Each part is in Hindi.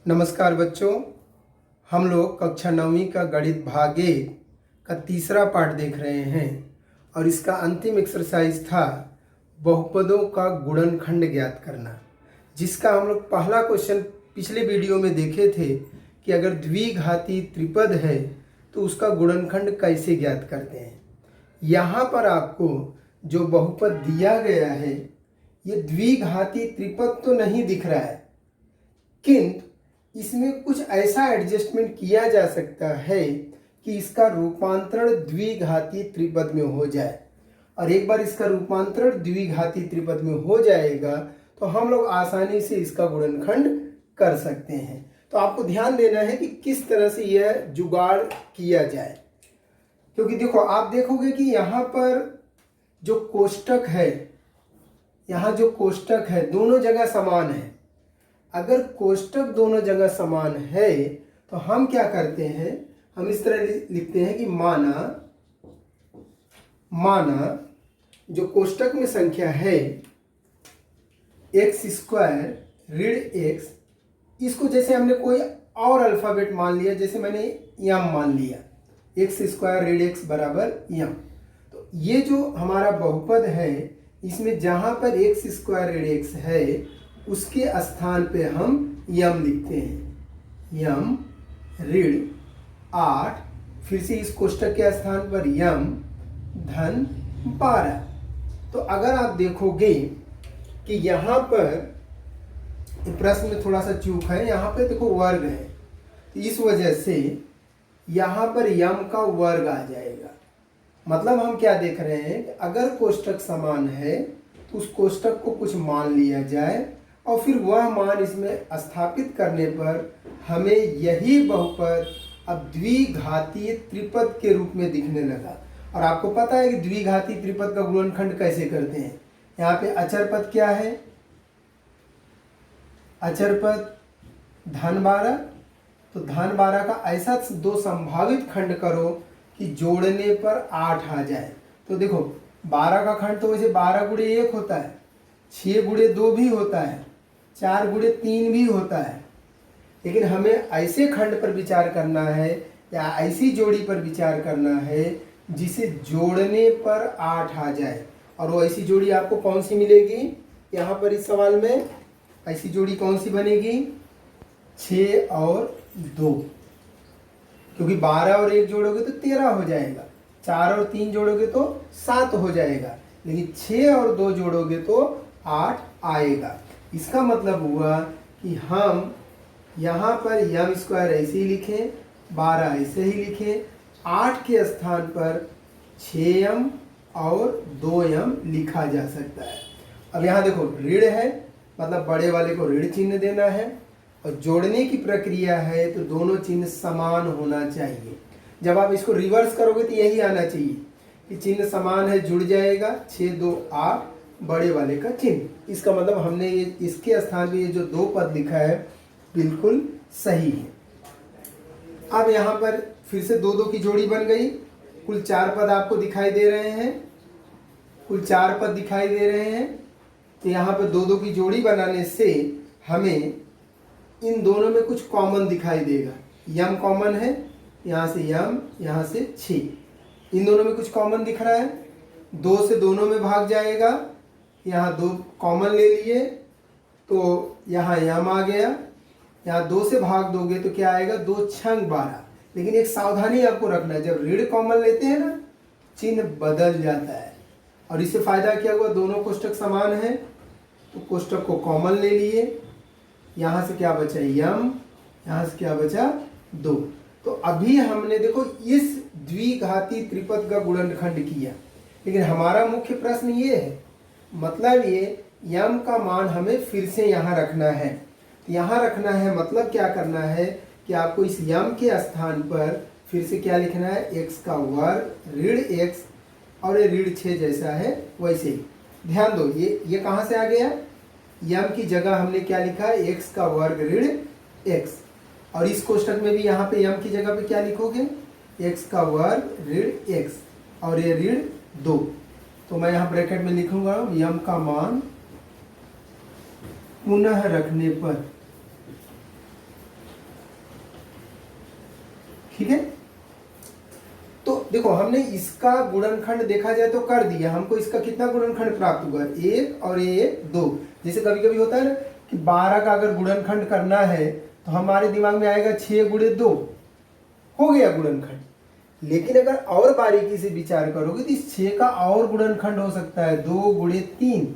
नमस्कार बच्चों, हम लोग कक्षा 9वीं का गणित भाग 1 का तीसरा पार्ट देख रहे हैं और इसका अंतिम एक्सरसाइज था बहुपदों का गुणनखंड ज्ञात करना, जिसका हम लोग पहला क्वेश्चन पिछले वीडियो में देखे थे कि अगर द्विघाती त्रिपद है तो उसका गुणनखंड कैसे ज्ञात करते हैं। यहाँ पर आपको जो बहुपद दिया गया है ये द्विघाती त्रिपद तो नहीं दिख रहा है, किंतु इसमें कुछ ऐसा एडजस्टमेंट किया जा सकता है कि इसका रूपांतरण द्विघाती त्रिपद में हो जाए। और एक बार इसका रूपांतरण द्विघाती त्रिपद में हो जाएगा तो हम लोग आसानी से इसका गुणनखंड कर सकते हैं। तो आपको ध्यान देना है कि किस तरह से यह जुगाड़ किया जाए, क्योंकि देखो आप देखोगे कि यहाँ पर जो कोष्टक है, यहाँ जो कोष्टक है दोनों जगह समान है। अगर कोष्टक दोनों जगह समान है तो हम क्या करते हैं, हम इस तरह लिखते हैं कि माना जो कोष्टक में संख्या है x² ऋण x, इसको जैसे हमने कोई और अल्फाबेट मान लिया, जैसे मैंने यम मान लिया, x² ऋण x बराबर यम। तो ये जो हमारा बहुपद है इसमें जहाँ पर x² ऋण x है उसके स्थान पे हम यम लिखते हैं, यम ऋण 8, फिर से इस कोष्टक के स्थान पर यम धन 12। तो अगर आप देखोगे कि यहाँ पर प्रश्न में थोड़ा सा चूक है, यहाँ पे देखो वर्ग है, तो इस वजह से यहाँ पर यम का वर्ग आ जाएगा। मतलब हम क्या देख रहे हैं कि अगर कोष्टक समान है तो उस कोष्टक को कुछ मान लिया जाए और फिर वह मान इसमें स्थापित करने पर हमें यही बहुपद अब द्विघातीय त्रिपद के रूप में दिखने लगा। और आपको पता है कि द्विघातीय त्रिपद का गुणनखंड कैसे करते हैं। यहाँ पे अचर पद क्या है, अचर पद धन 12, तो धन 12 का ऐसा दो संभावित खंड करो कि जोड़ने पर 8 आ जाए। तो देखो 12 का खंड तो वैसे 12 गुणे 1 होता है, 6 गुणे 2 भी होता है, 4 गुणे 3 भी होता है, लेकिन हमें ऐसे खंड पर विचार करना है या ऐसी जोड़ी पर विचार करना है जिसे जोड़ने पर 8 आ जाए। और वो ऐसी जोड़ी आपको कौन सी मिलेगी यहाँ पर इस सवाल में, ऐसी जोड़ी कौन सी बनेगी, 6 और 2, क्योंकि 12 और 1 जोड़ोगे तो 13 हो जाएगा, 4 और 3 जोड़ोगे तो 7 हो जाएगा, लेकिन 6 और 2 जोड़ोगे तो 8 आएगा। इसका मतलब हुआ कि हम यहाँ पर यम² ऐसे ही लिखें, 12 ऐसे ही लिखें, 8 के स्थान पर 6m और 2m लिखा जा सकता है। अब यहाँ देखो ऋण है, मतलब बड़े वाले को ऋण चिन्ह देना है, और जोड़ने की प्रक्रिया है तो दोनों चिन्ह समान होना चाहिए। जब आप इसको रिवर्स करोगे तो यही आना चाहिए कि चिन्ह समान है, जुड़ जाएगा, 6 2 8 बड़े वाले का चिन्ह। इसका मतलब हमने ये इसके स्थान पे ये जो 2 पद लिखा है बिल्कुल सही है। अब यहाँ पर फिर से 2 2 की जोड़ी बन गई, कुल 4 पद आपको दिखाई दे रहे हैं, कुल 4 पद दिखाई दे रहे हैं। तो यहाँ पर 2 2 की जोड़ी बनाने से हमें इन दोनों में कुछ कॉमन दिखाई देगा। यम कॉमन है, यहाँ से यम, यहाँ से 6, इन दोनों में कुछ कॉमन दिख रहा है। 2 से दोनों में भाग जाएगा, यहाँ 2 कॉमन ले लिए तो यहाँ यम आ गया, यहाँ 2 से भाग दोगे तो क्या आएगा, 2 छंग 12। लेकिन एक सावधानी आपको रखना है, जब ऋण कॉमन लेते हैं ना चिन्ह बदल जाता है। और इससे फायदा क्या हुआ, दोनों कोष्टक समान है तो कोष्टक को कॉमन ले लिए, यहाँ से क्या बचा यम, यहाँ से क्या बचा 2। तो अभी हमने देखो इस द्विघाती त्रिपद का गुणनखंड किया, लेकिन हमारा मुख्य प्रश्न ये है, मतलब ये यम का मान हमें फिर से यहाँ रखना है। यहाँ रखना है मतलब क्या करना है कि आपको इस यम के स्थान पर फिर से क्या लिखना है, x² ऋण x, और ये ऋण 6 जैसा है वैसे ही। ध्यान दो ये कहाँ से आ गया, यम की जगह हमने क्या लिखा है, x² ऋण x, और इस कोष्टक में भी यहाँ पे यम की जगह पे क्या लिखोगे, x² ऋण x, और ये ऋण 2। तो मैं यहाँ ब्रैकेट में लिखूंगा यम का मान पुनः रखने पर ठीक है। तो देखो हमने इसका गुणनखंड देखा जाए तो कर दिया, हमको इसका कितना गुणनखंड प्राप्त हुआ, 1 और ये 2। जैसे कभी कभी होता है ना कि 12 का अगर गुणनखंड करना है तो हमारे दिमाग में आएगा 6 गुणे 2, हो गया गुणनखंड। लेकिन अगर और बारीकी से विचार करोगे तो इस 6 का और गुणनखंड हो सकता है 2 गुणे 3,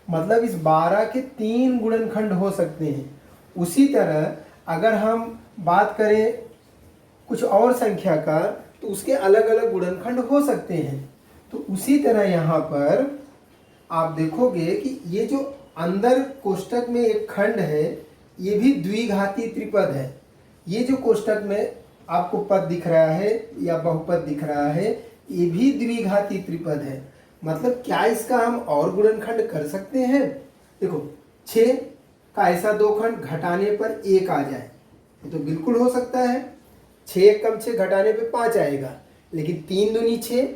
मतलब इस 12 के 3 गुणनखंड हो सकते हैं। उसी तरह अगर हम बात करें कुछ और संख्या का तो उसके अलग अलग गुणनखंड हो सकते हैं। तो उसी तरह यहाँ पर आप देखोगे कि ये जो अंदर कोष्टक में एक खंड है ये भी द्विघाती त्रिपद है। ये जो कोष्टक में आपको पद दिख रहा है या बहुपद दिख रहा है ये भी द्विघाती त्रिपद है। मतलब क्या इसका हम और गुणनखंड कर सकते हैं? देखो 6 का ऐसा 2 खंड घटाने पर 1 आ जाए, ये तो बिल्कुल हो सकता है। 6 कम 6 घटाने पे 5 आएगा, लेकिन 3 दूनी 6,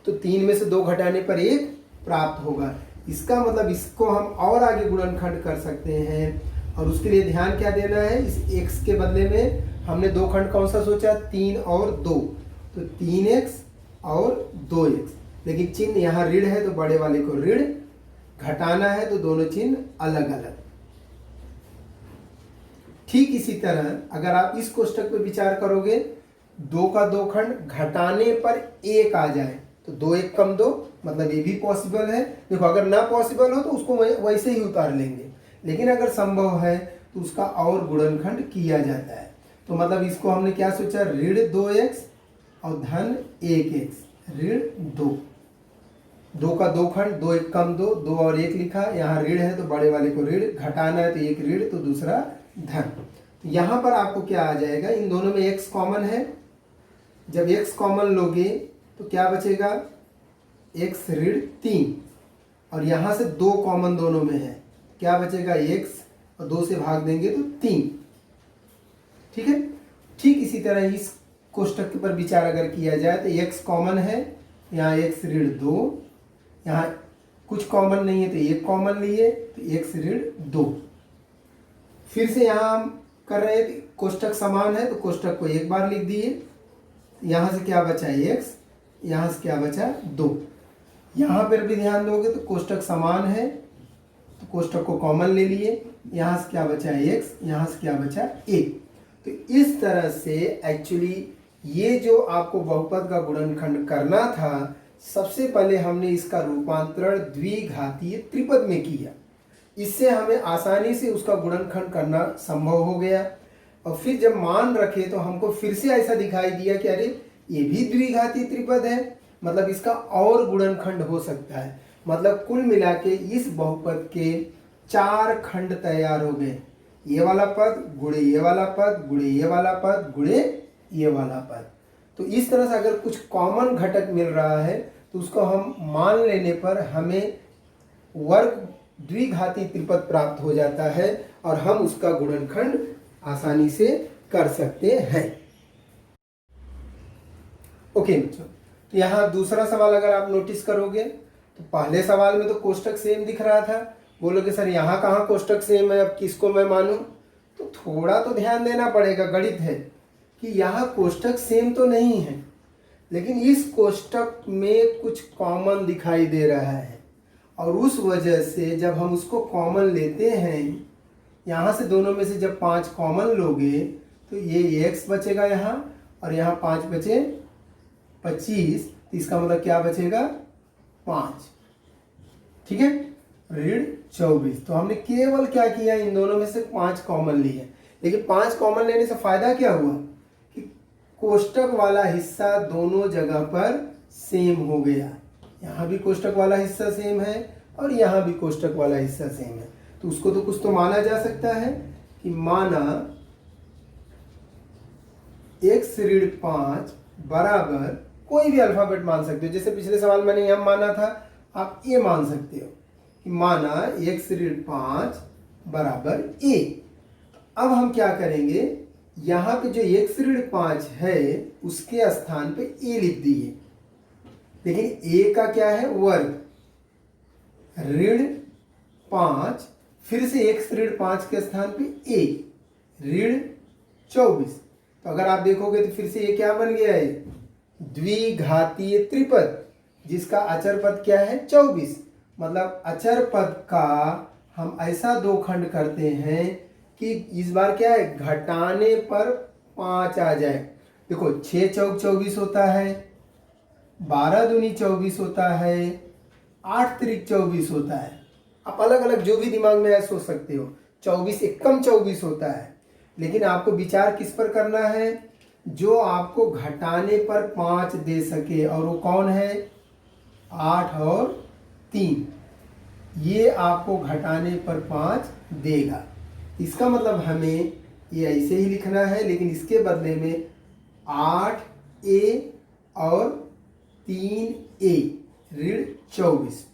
तो 3 में से 2 घटाने पर 1 प्राप्त होगा। इसका मतलब इसको हम और आगे गुणनखंड कर सकते हैं। और उसके लिए ध्यान क्या देना है, इस x के बदले में हमने 2 खंड कौन सा सोचा, 3 और 2, तो 3x और 2x, लेकिन चिन्ह यहाँ ऋण है तो बड़े वाले को ऋण, घटाना है तो दोनों चिन्ह अलग अलग। ठीक इसी तरह अगर आप इस कोष्टक पे विचार करोगे 2 का 2 खंड घटाने पर 1 आ जाए तो 2 1 कम 2, मतलब ये भी पॉसिबल है। देखो अगर ना पॉसिबल हो तो उसको वैसे ही उतार लेंगे, लेकिन अगर संभव है तो उसका और गुणनखंड किया जाता है। तो मतलब इसको हमने क्या सोचा, ऋण 2x और धन 1x, ऋण 2। 2 का 2 खंड, 2 1 कम 2, 2 और 1 लिखा, यहाँ ऋण है तो बड़े वाले को ऋण, घटाना है तो एक ऋण तो दूसरा धन। यहाँ पर आपको क्या आ जाएगा, इन दोनों में x कॉमन है, जब x कॉमन लोगे तो क्या बचेगा, x ऋण 3, और यहाँ से 2 कॉमन दोनों में है, क्या बचेगा x, और 2 से भाग देंगे तो 3। ठीक है। ठीक इसी तरह इस कोष्टक पर विचार अगर किया जाए तो x कॉमन है, यहाँ x ऋण 2, यहाँ कुछ कॉमन नहीं है तो 1 कॉमन लिए तो x ऋण 2। फिर से यहाँ हम कर रहे हैं, कोष्टक समान है तो कोष्टक को एक बार लिख दिए, यहाँ से क्या बचा x, यहाँ से क्या बचा 2। यहाँ पर भी ध्यान दोगे तो कोष्टक समान है तो कोष्टक को कॉमन ले लिए, यहाँ से क्या बचा x, यहाँ से क्या बचा 1। तो इस तरह से एक्चुअली ये जो आपको बहुपद का गुणनखंड करना था, सबसे पहले हमने इसका रूपांतरण द्विघातीय त्रिपद में किया। इससे हमें आसानी से उसका गुणनखंड करना संभव हो गया। और फिर जब मान रखे तो हमको फिर से ऐसा दिखाई दिया कि अरे ये भी द्विघातीय त्रिपद है, मतलब इसका और गुणनखंड हो सकता है। मतलब कुल मिला के इस बहुपद के 4 खंड तैयार हो गए, ये वाला पद गुणे ये वाला पद गुणे ये वाला पद गुणे ये वाला पद। तो इस तरह से अगर कुछ कॉमन घटक मिल रहा है तो उसको हम मान लेने पर हमें वर्ग द्विघाती त्रिपद प्राप्त हो जाता है और हम उसका गुणनखंड आसानी से कर सकते हैं। ओके बच्चों, तो यहाँ दूसरा सवाल अगर आप नोटिस करोगे तो पहले सवाल में तो कोष्टक सेम दिख रहा था, बोलोगे सर यहाँ कहाँ कोष्टक सेम है, अब किसको मैं मानूं? तो थोड़ा तो ध्यान देना पड़ेगा, गणित है कि यहाँ कोष्टक सेम तो नहीं है, लेकिन इस कोष्टक में कुछ कॉमन दिखाई दे रहा है और उस वजह से जब हम उसको कॉमन लेते हैं, यहाँ से दोनों में से जब 5 कॉमन लोगे तो ये x बचेगा यहाँ, और यहाँ 5 बचे 25, तो इसका मतलब क्या बचेगा 5। ठीक है, ऋण 24। तो हमने केवल क्या किया, इन दोनों में से 5 कॉमन लिए, लेकिन 5 कॉमन लेने से फायदा क्या हुआ कि कोष्टक वाला हिस्सा दोनों जगह पर सेम हो गया। यहाँ भी कोष्टक वाला हिस्सा सेम है और यहाँ भी कोष्टक वाला हिस्सा सेम है, तो उसको तो कुछ तो माना जा सकता है कि माना x ऋण 5 बराबर, कोई भी अल्फाबेट मान सकते हो, जैसे पिछले सवाल मैंने यह माना था, आप ये मान सकते हो कि माना x ऋण 5 बराबर a। अब हम क्या करेंगे, यहाँ पे जो x ऋण 5 है उसके स्थान पे a लिख दिए, लेकिन a का क्या है वर्ग, ऋण 5, फिर से x ऋण 5 के स्थान पे a ऋण 24, तो अगर आप देखोगे तो फिर से ये क्या बन गया है, द्विघातीय त्रिपद, जिसका अचर पद क्या है 24। मतलब अचर पद का हम ऐसा दो खंड करते हैं कि इस बार क्या है, घटाने पर 5 आ जाए। देखो 6 चौक 24 होता है, 12 दूनी 24 होता है, 8 त्रिक 24 होता है। आप अलग अलग जो भी दिमाग में है सोच सकते हो। 24 एकम 24 होता है, लेकिन आपको विचार किस पर करना है, जो आपको घटाने पर 5 दे सके, और वो कौन है, 8 और 3। ये आपको घटाने पर 5 देगा। इसका मतलब हमें ये ऐसे ही लिखना है, लेकिन इसके बदले में 8a और 3a ऋण 24।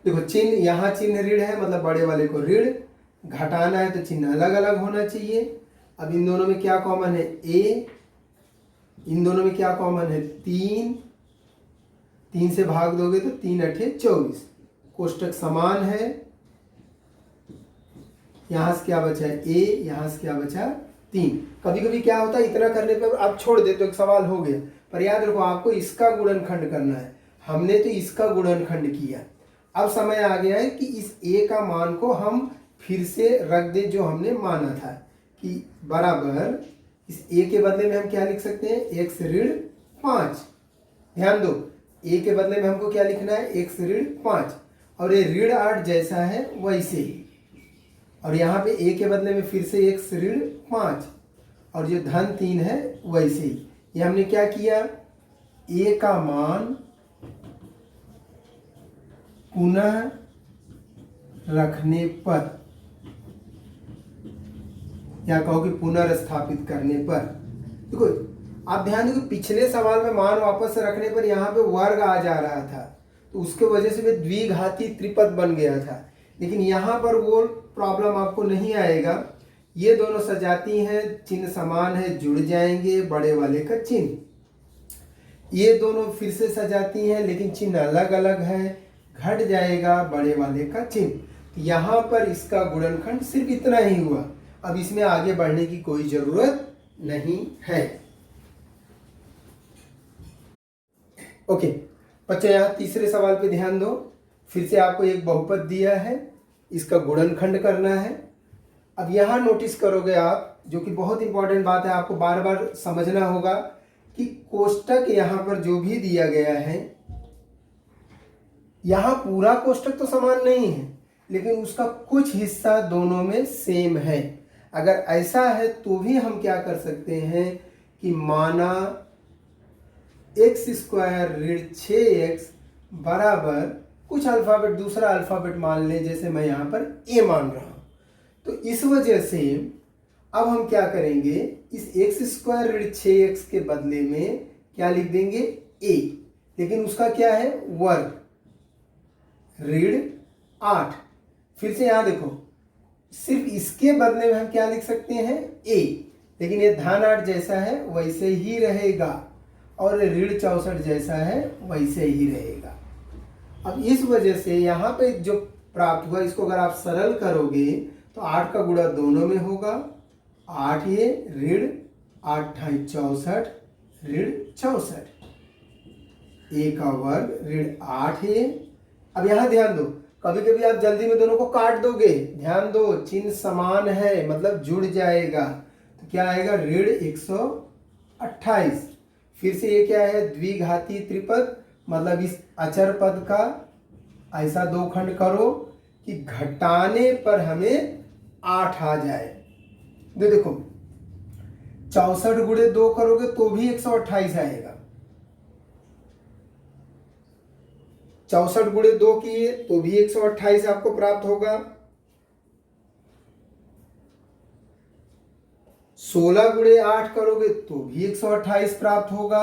देखो चिन्ह, यहाँ चिन्ह ऋण है मतलब बड़े वाले को ऋण, घटाना है तो चिन्ह अलग अलग होना चाहिए। अब इन दोनों में क्या कॉमन है, a, इन दोनों में क्या कॉमन है 3, 3 से भाग दोगे तो 3 अठे 24, कोष्टक समान है। यहां से क्या बचा है a, यहां से क्या बचा 3। कभी कभी क्या होता है, इतना करने पर आप छोड़ दे तो एक सवाल हो गया, पर याद रखो आपको इसका गुणनखंड करना है। हमने तो इसका गुणनखंड किया, अब समय आ गया है कि इस a का मान को हम फिर से रख दे जो हमने माना था, कि बराबर इस a के बदले में हम क्या लिख सकते हैं, x ऋण 5। ध्यान दो, a के बदले में हमको क्या लिखना है, x ऋण 5, और ये ऋण 8 जैसा है वैसे ही, और यहाँ पे a के बदले में फिर से x ऋण 5, और जो धन 3 है वैसे ही। ये हमने क्या किया, a का मान पुनः रखने पर, या कहो कि पुनर्स्थापित करने पर। देखो आप ध्यान दो, पिछले सवाल में मान वापस रखने पर यहाँ पे वर्ग आ जा रहा था, तो उसके वजह से वे द्विघाती त्रिपद बन गया था। लेकिन यहाँ पर वो प्रॉब्लम आपको नहीं आएगा, ये दोनों सजाती हैं, चिन्ह समान है, जुड़ जाएंगे, बड़े वाले का चिन्ह। ये दोनों फिर से सजाती हैं लेकिन चिन्ह अलग अलग है, घट जाएगा, बड़े वाले का चिन्ह। यहाँ पर इसका गुणनखंड सिर्फ इतना ही हुआ, अब इसमें आगे बढ़ने की कोई जरूरत नहीं है। ओके बच्चों, यहाँ तीसरे सवाल पे ध्यान दो। फिर से आपको एक बहुपद दिया है, इसका गुणनखंड करना है। अब यहाँ नोटिस करोगे आप, जो कि बहुत इंपॉर्टेंट बात है, आपको बार बार समझना होगा कि कोष्टक यहाँ पर जो भी दिया गया है, यहाँ पूरा कोष्टक तो समान नहीं है, लेकिन उसका कुछ हिस्सा दोनों में सेम है। अगर ऐसा है तो भी हम क्या कर सकते हैं कि माना x² ऋण 6x बराबर कुछ अल्फाबेट, दूसरा अल्फाबेट मान लें, जैसे मैं यहाँ पर a मान रहा हूँ। तो इस वजह से अब हम क्या करेंगे, इस x² ऋण 6x के बदले में क्या लिख देंगे a, लेकिन उसका क्या है वर्ग, ऋण 8। फिर से यहाँ देखो, सिर्फ इसके बदले में हम क्या लिख सकते हैं a, लेकिन ये धन 8 जैसा है वैसे ही रहेगा, और ऋण 64 जैसा है वैसे ही रहेगा। अब इस वजह से यहाँ पे जो प्राप्त हुआ, इसको अगर आप सरल करोगे तो 8 का गुणा दोनों में होगा, 8 ये ऋण 8 64 ऋण 64, a का वर्ग ऋण 8 ये। अब यहाँ ध्यान दो, कभी कभी आप जल्दी में दोनों को काट दोगे, ध्यान दो चिन्ह समान है मतलब जुड़ जाएगा, तो क्या आएगा ऋण 128। फिर से ये क्या है द्विघाती त्रिपद, मतलब इस अचर पद का ऐसा दो खंड करो कि घटाने पर हमें 8 आ जाए। देखो 64 गुणे 2 करोगे तो भी 128 आएगा, 64 गुणे 2 किए तो भी 128 आपको प्राप्त होगा, 16 गुणे 8 करोगे तो भी 128 प्राप्त होगा,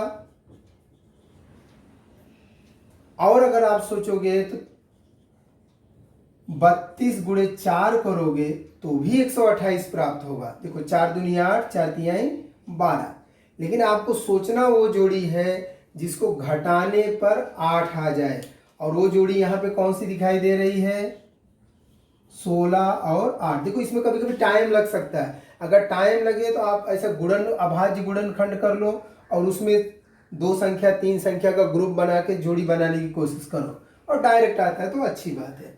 और अगर आप सोचोगे तो 32 गुणे 4 करोगे तो भी 128 प्राप्त होगा। देखो 4 दूनी 8, 4 तिहाई 12, लेकिन आपको सोचना वो जोड़ी है जिसको घटाने पर 8 आ जाए, और वो जोड़ी यहाँ पे कौन सी दिखाई दे रही है, 16 और 8। देखो इसमें कभी कभी टाइम लग सकता है, अगर टाइम लगे तो आप ऐसा गुणन अभाज्य गुणनखंड कर लो और उसमें 2 संख्या 3 संख्या का ग्रुप बना के जोड़ी बनाने की कोशिश करो और डायरेक्ट आता है तो अच्छी बात है।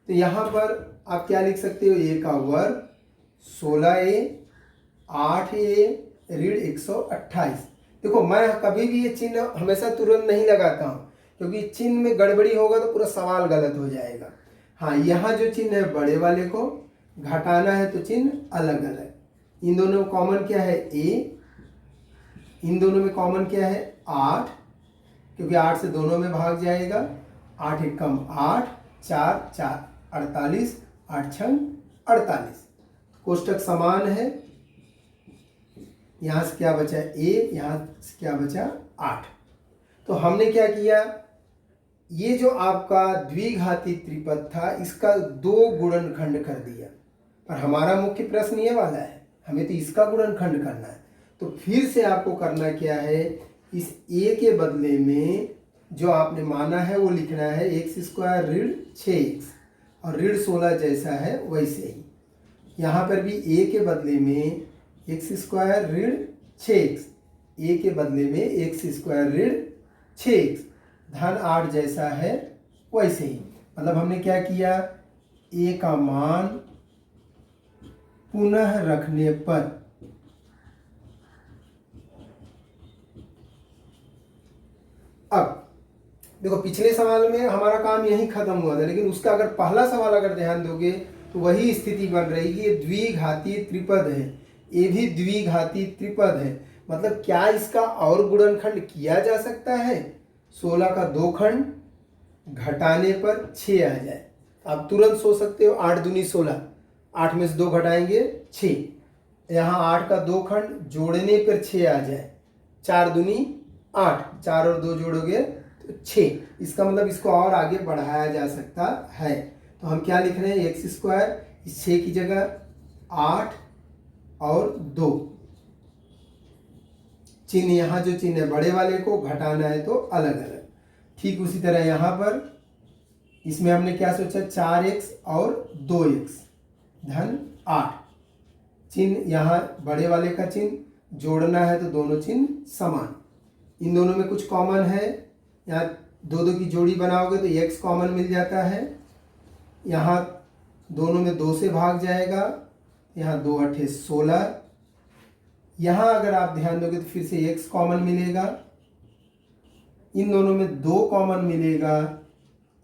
तो यहाँ पर आप क्या लिख सकते हो, a का वर्ग 16a 8a ऋण 128। देखो मैं कभी भी ये चिन्ह हमेशा तुरंत नहीं लगाता हूँ, क्योंकि चिन्ह में गड़बड़ी होगा तो पूरा सवाल गलत हो जाएगा। हाँ, यहाँ जो चिन्ह है बड़े वाले को घटाना है तो चिन्ह अलग अलग। इन दोनों में कॉमन क्या है a, इन दोनों में कॉमन क्या है 8, क्योंकि 8 से दोनों में भाग जाएगा। 8 एकम 8, 4 4 48, 8 छंग 48। कोष्टक समान है, यहाँ से क्या बचा 1, यहाँ से क्या बचा 8। तो हमने क्या किया, ये जो आपका द्विघाती त्रिपद था इसका 2 गुणनखंड कर दिया, पर हमारा मुख्य प्रश्न ये वाला है, हमें तो इसका गुणनखंड करना है। तो फिर से आपको करना क्या है, इस a के बदले में जो आपने माना है वो लिखना है x² ऋण 6x और ऋण 16 जैसा है वैसे ही। यहाँ पर भी a के बदले में x² ऋण 6x, a के बदले में x² ऋण 6x धन 8 जैसा है वैसे ही। मतलब हमने क्या किया, a का मान पुनः रखने पर अब देखो पिछले सवाल में हमारा काम यही खत्म हुआ था, लेकिन उसका अगर पहला सवाल अगर ध्यान दोगे तो वही स्थिति बन रही है। ये द्विघातीय त्रिपद है, ये भी द्विघातीय त्रिपद है, मतलब क्या इसका और गुणनखंड किया जा सकता है। 16 का 2 खंड घटाने पर 6 आ जाए, आप तुरंत सोच सकते हो 8 दूनी 16, 8 में से 2 घटाएंगे 6। यहाँ 8 का 2 खंड जोड़ने पर 6 आ जाए, 4 दूनी 8, 4 और 2 जोड़ोगे तो 6। इसका मतलब इसको और आगे बढ़ाया जा सकता है। तो हम क्या लिख रहे हैं, x², इस 6 की जगह 8 और 2। चिन्ह यहाँ जो चिन्ह है बड़े वाले को घटाना है तो अलग अलग। ठीक उसी तरह यहाँ पर इसमें हमने क्या सोचा, 4x और 2x धन 8। चिन्ह यहाँ बड़े वाले का चिन्ह जोड़ना है तो दोनों चिन्ह समान। इन दोनों में कुछ कॉमन है, यहाँ 2 की जोड़ी बनाओगे तो x कॉमन मिल जाता है, यहाँ दोनों में 2 से भाग जाएगा, यहाँ 2 8 16। यहाँ अगर आप ध्यान दोगे तो फिर से x कॉमन मिलेगा, इन दोनों में 2 कॉमन मिलेगा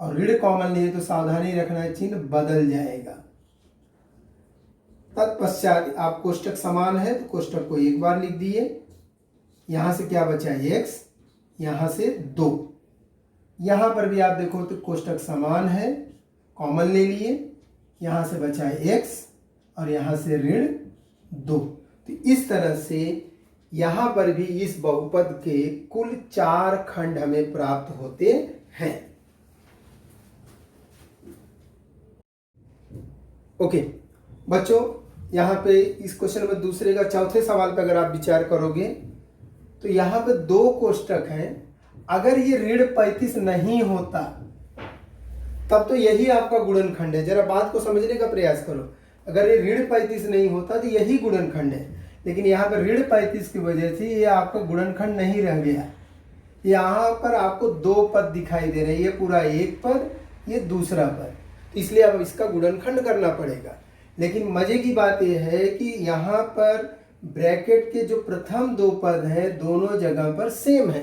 और ऋण कॉमन लिए तो सावधानी रखना है, चिन्ह बदल जाएगा। तत्पश्चात आप कोष्टक समान है तो कोष्टक को एक बार लिख दिए। यहाँ से क्या बचा x, यहाँ से 2। यहाँ पर भी आप देखो तो कोष्टक समान है, कॉमन ले लिए, यहाँ से बचा x और यहाँ से ऋण 2। तो इस तरह से यहाँ पर भी इस बहुपद के कुल 4 खंड हमें प्राप्त होते हैं। ओके बच्चों, यहाँ पे इस क्वेश्चन में दूसरे का चौथे सवाल पे अगर आप विचार करोगे तो यहाँ पे 2 कोष्टक हैं। अगर ये ऋण 35 नहीं होता तब तो यही आपका गुणनखंड है। जरा बात को समझने का प्रयास करो, अगर ये ऋण 35 नहीं होता तो यही गुणनखंड है, लेकिन यहाँ पर ऋण 35 की वजह से ये आपका गुणनखंड नहीं रह गया। यहाँ पर आपको 2 पद दिखाई दे रहे हैं, ये पूरा एक पद, ये दूसरा पद, इसलिए अब इसका गुणनखंड करना पड़ेगा। लेकिन मजे की बात यह है कि यहाँ पर ब्रैकेट के जो प्रथम 2 पद हैं दोनों जगह पर सेम है,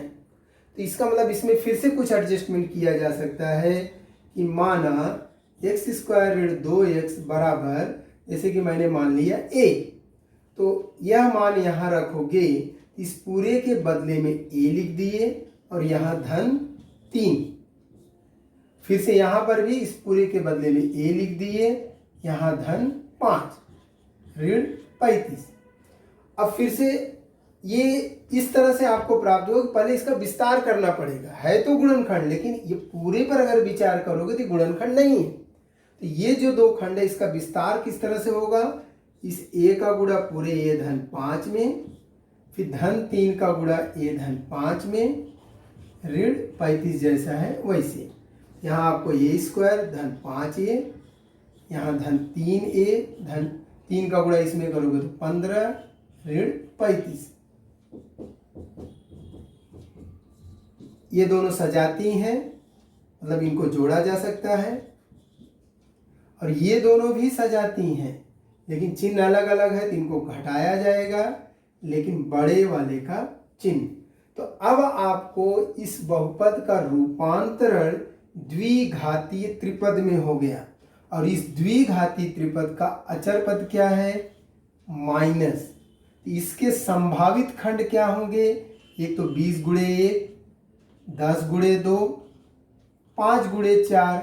तो इसका मतलब इसमें फिर से कुछ एडजस्टमेंट किया जा सकता है कि माना x² ऋण 2x बराबर, जैसे कि मैंने मान लिया a, तो यह मान यहाँ रखोगे, इस पूरे के बदले में a लिख दिए और यहाँ धन 3। फिर से यहाँ पर भी इस पूरे के बदले में a लिख दिए, यहाँ धन 5 ऋण 35। अब फिर से ये इस तरह से आपको प्राप्त होगा, पहले इसका विस्तार करना पड़ेगा, है तो गुणनखंड, लेकिन ये पूरे पर अगर विचार करोगे तो गुणनखंड नहीं है। तो ये जो 2 खंड है इसका विस्तार किस तरह से होगा, इस a का गुणा पूरे a धन 5 में, फिर धन 3 का गुणा a धन 5 में, ऋण 35 जैसा है वैसे। यहाँ आपको a² धन 5a, यहाँ धन 3a, धन 3 का गुणा इसमें करोगे तो 15 ऋण 35। ये दोनों सजाती हैं, मतलब इनको जोड़ा जा सकता है, और ये दोनों भी सजाती हैं, लेकिन चिन्ह अलग अलग है तो इनको घटाया जाएगा, लेकिन बड़े वाले का चिन्ह। तो अब आपको इस बहुपद का रूपांतरण द्विघातीय त्रिपद में हो गया, और इस द्विघातीय त्रिपद का अचर पद क्या है? माइनस। इसके संभावित खंड क्या होंगे? एक तो 20 गुणे 1, 10 गुणे 2, 5 गुणे 4,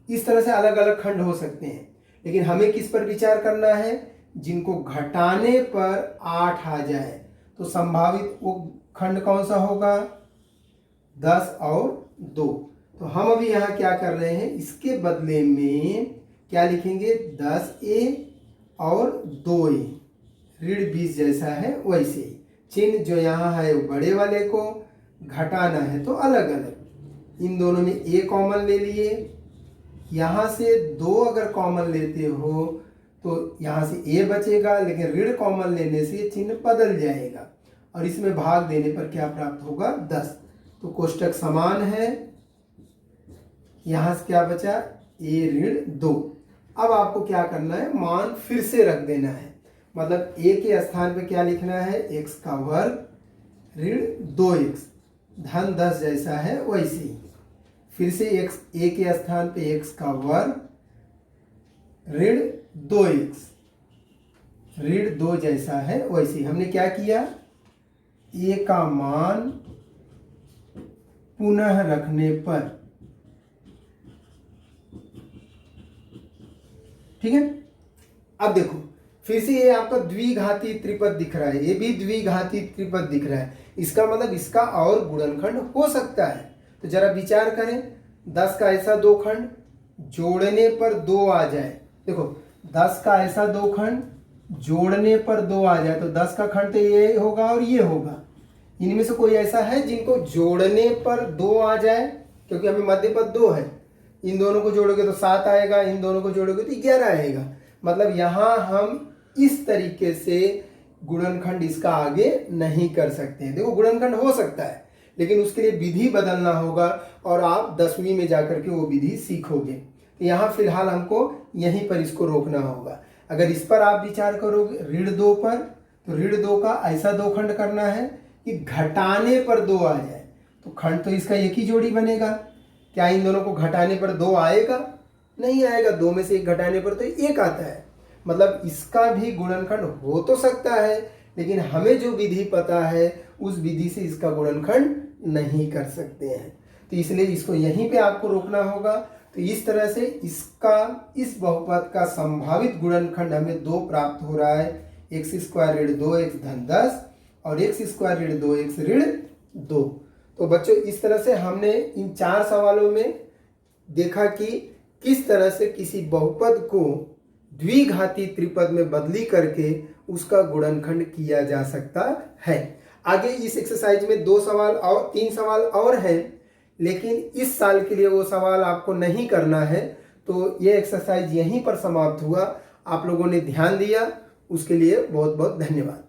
इस तरह से अलग अलग खंड हो सकते हैं। लेकिन हमें किस पर विचार करना है? जिनको घटाने पर 8 आ जाए। तो संभावित वो खंड कौन सा होगा? 10 और 2। तो हम अभी यहाँ क्या कर रहे हैं? इसके बदले में क्या लिखेंगे? 10a और 2a, ऋण 20 जैसा है वैसे ही। चिन्ह जो यहाँ है वो बड़े वाले को, घटाना है तो अलग अलग। इन दोनों में a कॉमन ले लिए, यहाँ से 2 अगर कॉमन लेते हो तो यहाँ से a बचेगा, लेकिन ऋण कॉमन लेने से चिन्ह बदल जाएगा, और इसमें भाग देने पर क्या प्राप्त होगा? 10। तो कोष्टक समान है। यहाँ से क्या बचा? a ऋण 2। अब आपको क्या करना है? मान फिर से रख देना है, मतलब a के स्थान पे क्या लिखना है? x का वर्ग ऋण 2x, धन 10 जैसा है वैसे ही। फिर से a के स्थान पे x का वर्ग ऋण 2x, ऋण 2 जैसा है वैसे ही। हमने क्या किया? a का मान पुनः रखने पर, ठीक है। अब देखो फिर से ये आपका द्विघाती त्रिपद दिख रहा है, ये भी द्विघाती त्रिपद दिख रहा है। इसका मतलब इसका और गुणनखंड हो सकता है। तो जरा विचार करें, 10 का ऐसा दो खंड जोड़ने पर 2 आ जाए। देखो 10 का ऐसा दो खंड जोड़ने पर 2 आ जाए, तो 10 का खंड तो ये होगा और ये होगा। इनमें से कोई ऐसा है जिनको जोड़ने पर 2 आ जाए? क्योंकि हमें मध्य पद 2 है, इन दोनों को जोड़ोगे तो 7 आएगा, इन दोनों को जोड़ोगे तो 11 आएगा। मतलब यहाँ हम इस तरीके से गुणनखंड इसका आगे नहीं कर सकते हैं। देखो गुणनखंड हो सकता है, लेकिन उसके लिए विधि बदलना होगा, और आप 10वीं में जाकर के वो विधि सीखोगे। तो यहाँ फिलहाल हमको यहीं पर इसको रोकना होगा। अगर इस पर आप विचार करोगे ऋण 2 पर, तो ऋण 2 का ऐसा दो खंड करना है कि घटाने पर 2 आ जाए, तो खंड तो इसका एक ही जोड़ी बनेगा। क्या इन दोनों को घटाने पर 2 आएगा? नहीं आएगा। 2 में से 1 घटाने पर तो 1 आता है। मतलब इसका भी गुणनखंड हो तो सकता है, लेकिन हमें जो विधि पता है उस विधि से इसका गुणनखंड नहीं कर सकते हैं। तो इसलिए इसको यहीं पे आपको रोकना होगा। तो इस तरह से इसका, इस बहुपद का संभावित गुणनखंड हमें 2 प्राप्त हो रहा है, x² ऋण 2x धन 10 और x² ऋण 2x ऋण 2। तो बच्चों इस तरह से हमने इन 4 सवालों में देखा कि किस तरह से किसी बहुपद को द्विघाती त्रिपद में बदली करके उसका गुणनखंड किया जा सकता है। आगे इस एक्सरसाइज में 2 सवाल और 3 सवाल और हैं, लेकिन इस साल के लिए वो सवाल आपको नहीं करना है। तो ये एक्सरसाइज यहीं पर समाप्त हुआ। आप लोगों ने ध्यान दिया, उसके लिए बहुत बहुत धन्यवाद।